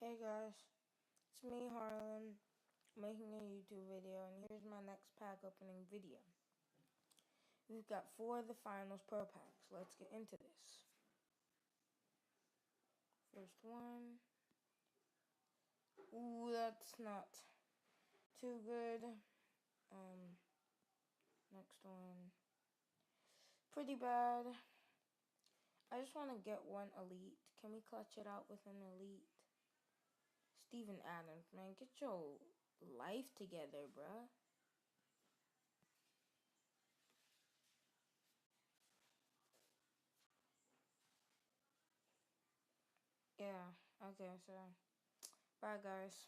Hey guys, it's me Harlan making a YouTube video, and here's my next pack opening video. We've got 4 of the finals pro packs. Let's get into this. First one. Ooh, that's not too good. Next one. Pretty bad. I just want to get one elite. Can we clutch it out with an elite? Steven Adams, man, get your life together, bruh. Yeah, okay, so bye guys.